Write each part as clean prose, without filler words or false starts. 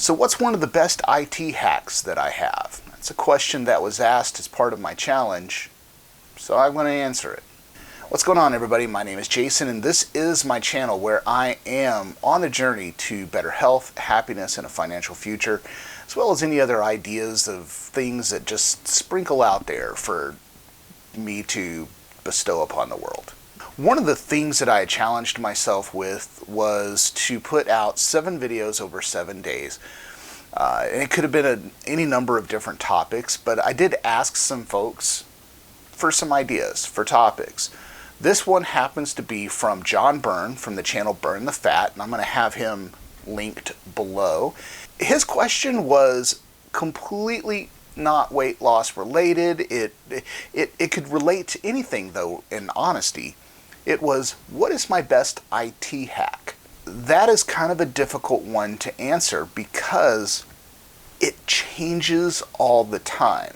So what's one of the best IT hacks that I have? That's a question that was asked as part of my challenge, so I'm going to answer it. What's going on, everybody? My name is Jason, and this is my channel where I am on a journey to better health, happiness, and a financial future, as well as any other ideas of things that just sprinkle out there for me to bestow upon the world. One of the things that I had challenged myself with was to put out 7 videos over 7 days. And it could have been any number of different topics, but I did ask some folks for some ideas for topics. This one happens to be from John Byrne from the channel Burn the Fat, and I'm going to have him linked below. His question was completely not weight loss related. It could relate to anything, though, in honesty. It was, what is my best IT hack? That is kind of a difficult one to answer because it changes all the time.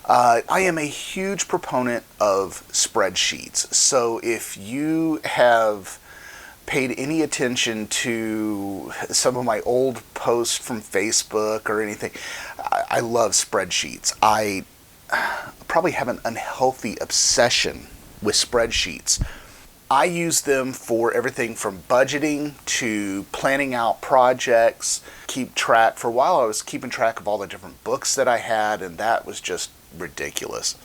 I am a huge proponent of spreadsheets. So if you have paid any attention to some of my old posts from Facebook or anything, I love spreadsheets. I probably have an unhealthy obsession with spreadsheets. I use them for everything from budgeting to planning out projects, keep track. For a while I was keeping track of all the different books that I had, and that was just ridiculous.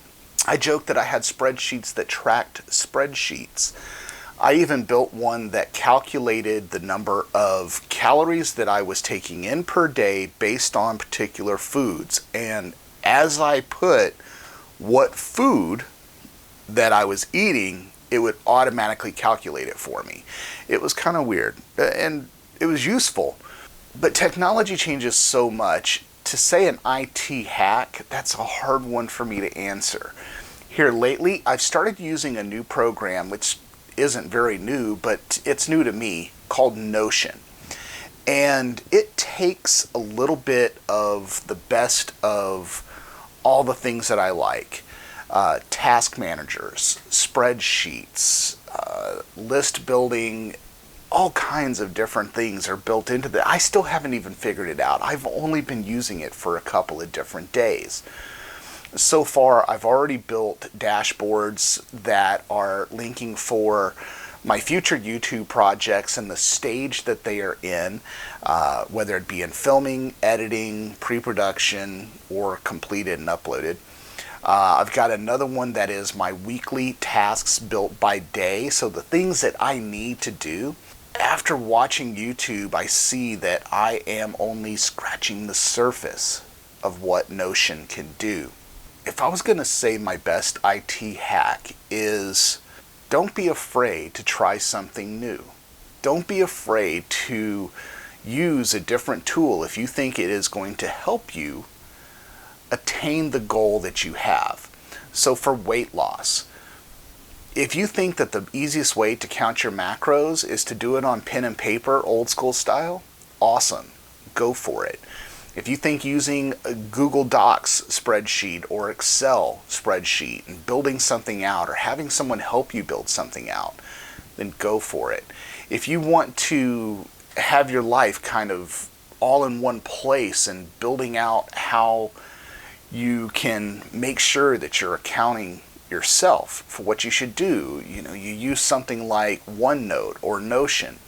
I joked that I had spreadsheets that tracked spreadsheets. I even built one that calculated the number of calories that I was taking in per day based on particular foods. And as I put what food that I was eating, it would automatically calculate it for me. It was kind of weird, and it was useful. But technology changes so much. To say an IT hack, that's a hard one for me to answer. Here lately, I've started using a new program, which isn't very new, but it's new to me, called Notion. And it takes a little bit of the best of all the things that I like. Task managers, spreadsheets, list building, all kinds of different things are built into that. I still haven't even figured it out. I've only been using it for a couple of different days. So far, I've already built dashboards that are linking for my future YouTube projects and the stage that they are in, whether it be in filming, editing, pre-production, or completed and uploaded. I've got another one that is my weekly tasks built by day, so the things that I need to do. After watching YouTube, I see that I am only scratching the surface of what Notion can do. If I was going to say my best IT hack is, don't be afraid to try something new. Don't be afraid to use a different tool if you think it is going to help you attain the goal that you have. So for weight loss, if you think that the easiest way to count your macros is to do it on pen and paper, old school style, awesome, go for it. If you think using a Google Docs spreadsheet or Excel spreadsheet and building something out or having someone help you build something out, then go for it. If you want to have your life kind of all in one place and building out how you can make sure that you're accounting yourself for what you should do, you use something like OneNote or Notion.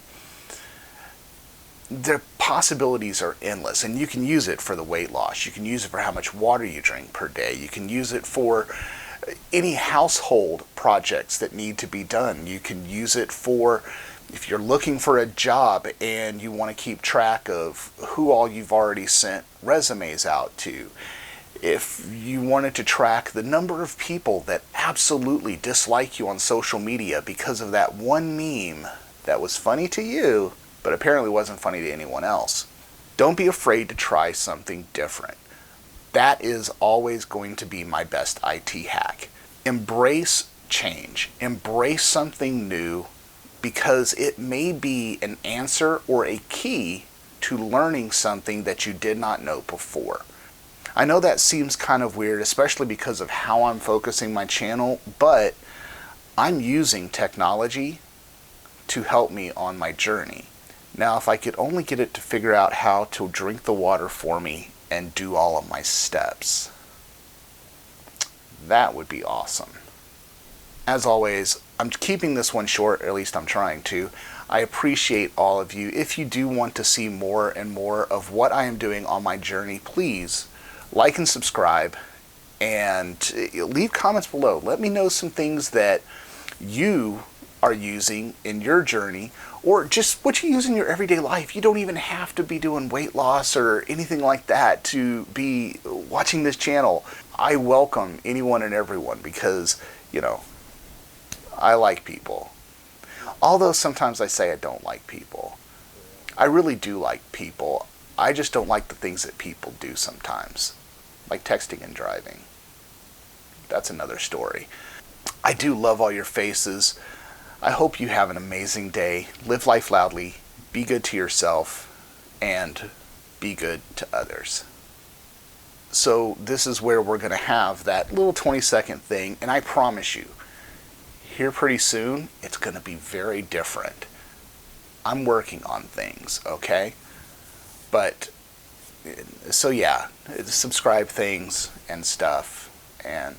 The possibilities are endless, and you can use it for the weight loss. You can use it for how much water you drink per day. You can use it for any household projects that need to be done. You can use it for if you're looking for a job and you want to keep track of who all you've already sent resumes out to. If you wanted to track the number of people that absolutely dislike you on social media because of that one meme that was funny to you, but apparently wasn't funny to anyone else. Don't be afraid to try something different. That is always going to be my best IT hack. Embrace change. Embrace something new because it may be an answer or a key to learning something that you did not know before. I know that seems kind of weird, especially because of how I'm focusing my channel, but I'm using technology to help me on my journey. Now, if I could only get it to figure out how to drink the water for me and do all of my steps, that would be awesome. As always, I'm keeping this one short, or at least I'm trying to. I appreciate all of you. If you do want to see more and more of what I am doing on my journey, please like and subscribe and leave comments below. Let me know some things that you are using in your journey, or just what you use in your everyday life. You don't even have to be doing weight loss or anything like that to be watching this channel. I welcome anyone and everyone because, I like people. Although sometimes I say I don't like people. I really do like people. I just don't like the things that people do sometimes, like texting and driving. That's another story. I do love all your faces. I hope you have an amazing day. Live life loudly, be good to yourself, and be good to others. So this is where we're going to have that little 20-second thing, and I promise you, here pretty soon, it's going to be very different. I'm working on things, okay? But, so yeah, subscribe things and stuff, and,